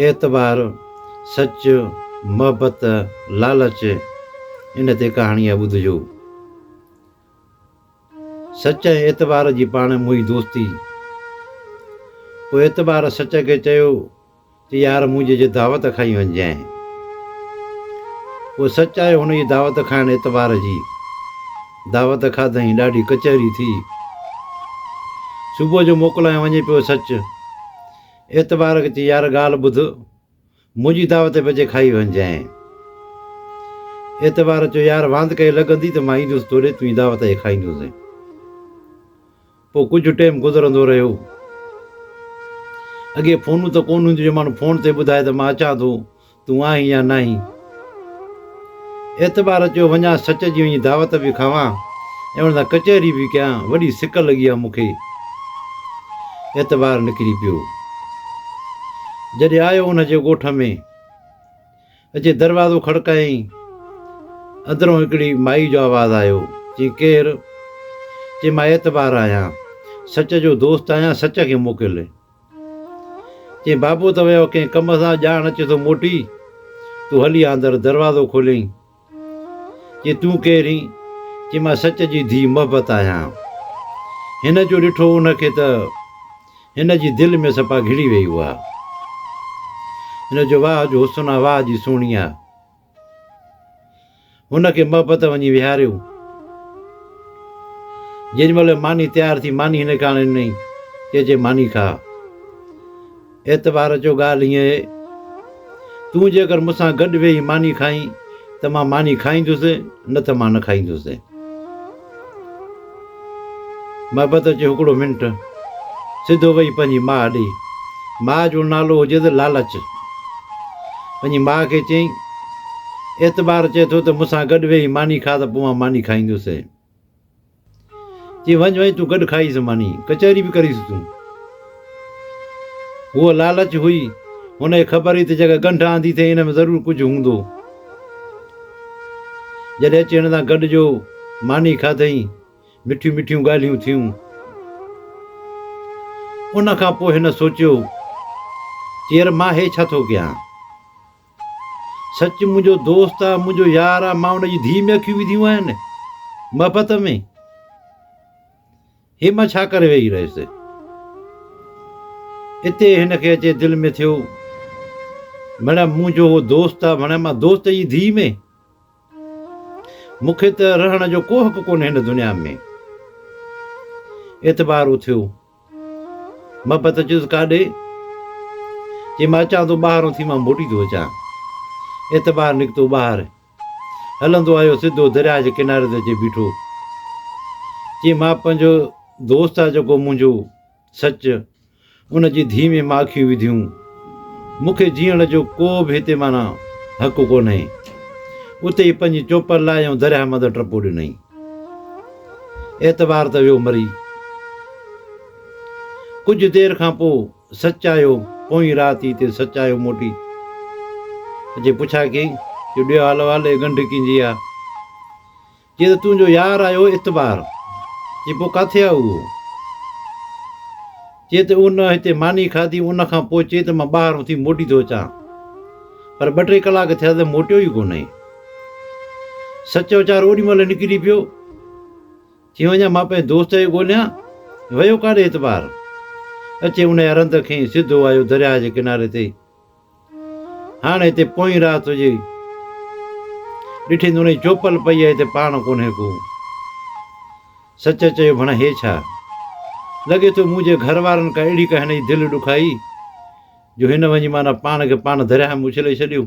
एतबार, सच, मोहबत, लालच, इन ते कहाणी आहे, ॿुधिजो। सच ऐं एतबार जी पाण मुई दोस्ती। पोइ एतबार सच खे चयो त यार मुंहिंजे जे दावत खाई वञजांइ। पोइ सच आयो हुन जी दावत खाइण एतबार जी। दावत खाधई, ॾाढी कचहरी थी। सुबुह जो मोकिलाए वञे पियो सच। एतबार खे चई यार ॻाल्हि ॿुध, मुंहिंजी दावत पे खाई वञजांइ। एतबार चयो यार वांद कई लॻंदी त मां ईंदुसि तोड़े, तुंहिंजी दावत खे खाईंदुसि। पोइ कुझु टाइम गुज़रंदो रहियो। अॻे फ़ोनूं त कोन हूंदियूं, माण्हू फ़ोन ते ॿुधाए त मां अचां थो, तूं आहीं या न आहीं। एतबार चयो वञा सच जी वञी दावत बि खावां ऐं हुन सां कचहरी बि कयां, वॾी सिक लॻी आहे मूंखे। एतबार निकिरी पियो। जॾहिं आयो हुनजे ॻोठ में, अचे दरवाज़ो खड़कायईं। अंदरों हिकिड़ी माई जो आवाज़ु आयो। चई केरु? चई मां एतबार आहियां, सच जो दोस्त आहियां, सच खे मोकिल। चई बाबो त वियो कंहिं कम सां, ॼाण अचे थो मोटी, तूं हली आ अंदरि। दरवाज़ो खोलियईं। चई तूं केरु आहीं? चई मां सच जी धीउ मोहबत आहियां। हिन जो ॾिठो हुनखे त हिन जी दिलि में सफ़ा घिड़ी वई हुआ। हिन जो वाह जो हुस्न आहे, वाह जी सुहिणी आहे। हुनखे मोहबत वञी विहारियो। जेॾीमहिल मानी तयारु थी, मानी हिन खे हाणे ॾिनई। चइजे मानी खा। एतबार जो ॻाल्हि हीअं, तूं जेकर मूंसां गॾु वेही मानी खाईं त मां मानी खाईंदुसि, न त मां न खाईंदुसि। मोहबत चयो हिकिड़ो मिंट। सिधो वेही पंहिंजी माउ ॾे। माउ जो नालो हुजेसि लालच। पंहिंजी माउ खे चयईं एतबार चए थो त मूंसां गॾु वेही मानी खा त पोइ मां मानी खाईंदुसि। चई वञ वञ, तूं गॾु खाईसि मानी, कचहरी बि करीसि तूं। उहो लालच हुई, हुनखे ख़बर हुई त जेका गंढ आंदी थिए हिन में ज़रूरु कुझु हूंदो। जॾहिं अची हिन सां गॾु जो मानी खाधई, मिठियूं मिठियूं ॻाल्हियूं थियूं। उन खां पोइ हिन सोचियो चई यार मां हे छा थो कयां? सच मुंहिंजो दोस्त आहे, मुंहिंजो यार आहे, मां हुनजी धीउ में अखियूं विधियूं आहिनि मोहबत में। हे मां छा करे वेही रहियुसि? हिते हिनखे अचे दिलि में थियो भला मुंहिंजो उहो दोस्त आहे, भला मां दोस्त जी धीउ में, मूंखे त रहण जो को हक़ कोन्हे हिन दुनिया में। एतबार उथियो। मोहबत चयुसि काॾे? चई मां अचां थो ॿाहिरों थी, मां मोटी थो अचां। एतबार निकितो ॿाहिरि, हलंदो आयो सिधो दरिया जे किनारे ते अची बीठो। चई मां पंहिंजो दोस्त आहे जेको मुंहिंजो सच, उन जी धीउ में मां अखियूं विधियूं। मूंखे जीअण जो को बि हिते माना हक़ु कोन्हे। उते ई पंहिंजी चोपर लाइ ऐं दरिया मथां टपो ॾिनई। एतबार त वियो मरी। कुझु देरि खां पोइ सच आयो। पोइ राति हिते सच आयो मोटी। अचे पुछा कयईं कि ॿियो हाल वाल गंढ कींजी आहे? चई त तुंहिंजो यार आयो एतबार। चई पोइ किथे आहे उहो? चई त उन हिते मानी खाधी, उन खां पोइ चई त मां ॿाहिरों थी मोटी थो अचां, पर 2-3 कलाक थिया त मोटियो ई कोन्हे। सच वीचारो ओॾी महिल निकिरी पियो। चई वञा मां पंहिंजे दोस्त खे ॻोल्हियां। वियो काॾे एतबार? अचे उन हंध खईं, सिधो आयो दरिया जे किनारे ते। हाणे हिते पोइ राति हुजे, ॾिठी त हुनजी चोपल पई आहे, हिते पाण कोन्हे को। सच चयो भणा हे छा? लॻे थो मुंहिंजे घर वारनि खां अहिड़ी का हिन जी दिलि ॾुखाई जो हिन वञी माना पाण खे पाण दरिया में उछले छॾियो।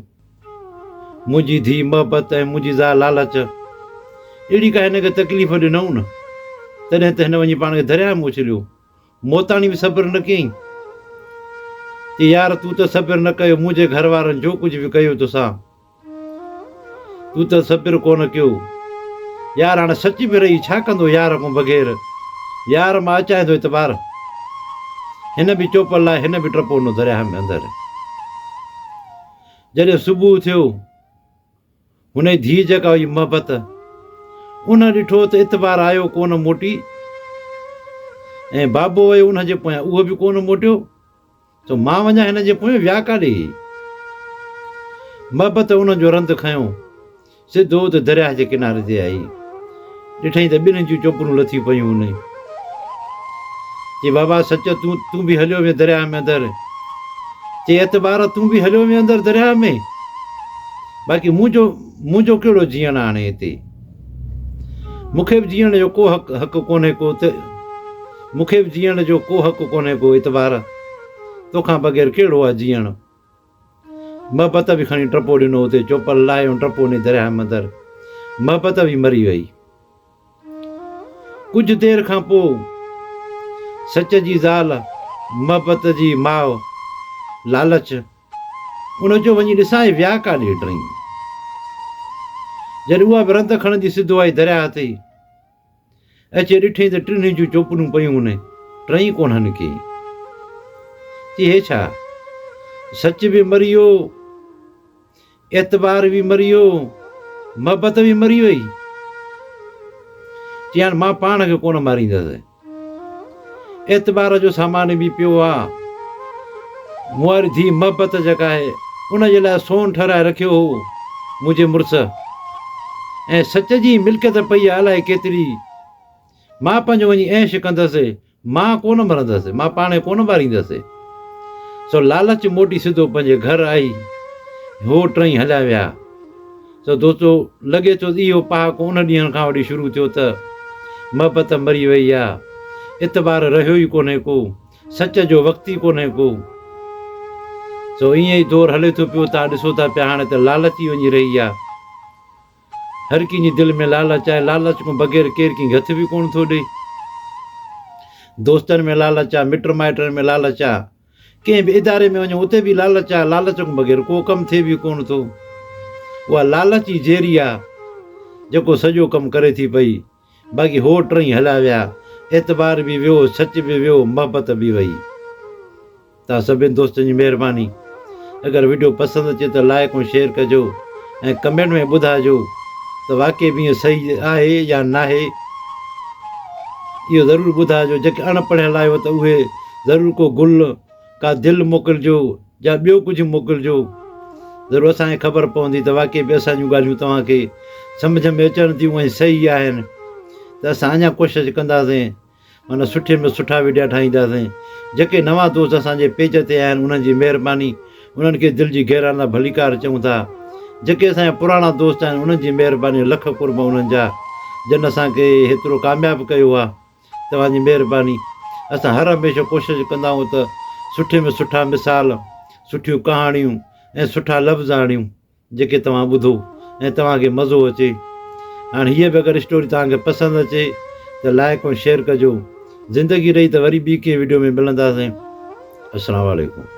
मुंहिंजी धीउ मोहबत ऐं मुंहिंजी ज़ाल लालच, अहिड़ी का हिन खे तकलीफ़ ॾिनऊं न, तॾहिं त हिन वञी पाण खे दरिया में उछलियो। मोताणी बि सब्र न कयईं। कि यार तूं त सब्र न कयो, मुंहिंजे घर वारनि जो कुझु बि कयो तोसां, तूं त सब्र कोन कयो। यार हाणे सच बि रही छा कंदो यार खां बग़ैर? यार मां अचां थो एतबार। हिन बि चोपल लाइ हिन बि टपो न दरिया में अंदरि। जॾहिं सुबुह थियो, हुन जी धीउ जेका हुई मोहबत, उन ॾिठो त एतबार आयो कोन मोटी, ऐं बाबो वियो उनजे पोयां, उहो बि कोन मोटियो, तो मां वञा हिन जे पोइ विया काॾे। मोहबत उन जो रंध खयों, सिधो त दरिया जे किनारे ते आई। ॾिठई त ॿिन्हिनि जूं चोपड़ूं लथी पयूं हुन। चई बाबा सच तूं बि हलियो वञे दरिया में अंदरि। चई एतबार तूं बि हलियो वञे अंदरि दरिया में। बाक़ी मुंहिंजो कहिड़ो जीअण हाणे हिते? मूंखे बि जीअण जो को हक़ु कोन्हे को त मूंखे बि जीअण जो को हक़ु कोन्हे को एतबार। तोखां बग़ैर कहिड़ो आहे जीअण? मोहबत बि खणी टपो ॾिनो हुते, चोपल लाहियो टपो ॾिनो दरिया में अंदरि। मोहबत बि मरी वई। कुझु देरि खां पोइ सच जी ज़ाल, मोहबत जी माउ लालच उन जो वञी ॾिसां विया काॾे टई। जॾहिं उहा बि रंध खणंदी सिधो आई दरिया ते, अचे ॾिठई त टिनि जूं चोपड़ूं पयूं हुन, टई कोन्हनि के। चई हे छा? सच बि मरी वियो, एतबार बि मरी वियो, मोहबत बि मरी वई। चई हाणे मां पाण खे कोन मारींदसि। एतबार जो सामान बि पियो आहे। मूं वारी धीउ मोहबत जेका आहे उन जे लाइ सोन ठहिराए रखियो हो मुंहिंजे मुड़ुस। ऐं सच जी मिल्कियत पई आहे अलाए केतिरी। मां पंहिंजो वञी ऐश कंदसि, मां कोन मरंदसि, मां पाण कोन मारींदसि। सो लालच मोटी सिधो पंहिंजे घर आई। हो टई हलिया विया। सो दोस्तो लॻे थो इहो पहाको उन ॾींहं खां वठी शुरू थियो त मोहबत मरी वई आहे, एतबार रहियो ई कोन्हे को, सच जो वक़्तु ई कोन्हे को। सो ईअं ई दौरु हले थो पियो। तव्हां ॾिसो था पिया हाणे त लालच ई वञी रही आहे। हर कंहिंजी दिलि में लालच आहे। लालच खां बग़ैर केरु कंहिंखे हथ बि कोन थो ॾे। दोस्तनि में लालच आहे, मिट माइटनि में लालच आहे, कंहिं बि इदारे में वञो उते बि लालच आहे। लालच खां बग़ैर को कमु थिए बि कोन थो। उहा लालच ई ज़ेरी आहे जेको सॼो कमु करे थी पई। बाक़ी हो टई हलिया विया, एतबार बि वियो, सच बि वियो, मोहबत बि वई। तव्हां सभिनि दोस्तनि जी महिरबानी। अगरि वीडियो पसंदि अचे त लाइक ऐं शेयर कजो ऐं कमेंट में ॿुधाइजो त वाक़ई बि ईअं सही आहे या न आहे। इहो ज़रूरु ॿुधाइजो। जेके अणपढ़ियल आहियो त उहे ज़रूरु को गुल, का दिलि मोकिलिजो या ॿियो कुझु मोकिलिजो। ज़रूरु असांखे ख़बर पवंदी त वाक़ई बि असांजूं ॻाल्हियूं तव्हांखे सम्झ में अचनि थियूं ऐं सही आहिनि। त असां अञा कोशिशि कंदासीं, माना सुठे में सुठा वीडियो ठाहींदासीं। जेके नवां दोस्त असांजे पेज ते आहिनि उन्हनि जी महिरबानी, उन्हनि खे दिलि जी गहराई सां भलीकार चऊं था। जेके असांजा पुराणा दोस्त आहिनि उन्हनि जी महिरबानी, लख कुर्ब उन्हनि जा, जिन असांखे हेतिरो कामयाबु कयो आहे। तव्हांजी महिरबानी। असां हर हमेशह कोशिशि कंदा आहियूं त सुठे में सुठा मिसाल, सुठियूं कहाणियूं ऐं सुठा लफ़्ज़ आणियूं जेके तव्हां ॿुधो ऐं तव्हांखे मज़ो अचे। हाणे हीअ बि अगरि स्टोरी तव्हांखे पसंदि अचे त लाइक ऐं शेयर कजो। ज़िंदगी रही त वरी ॿी कंहिं वीडियो में मिलंदासीं। अस्सलामु अलैकुम।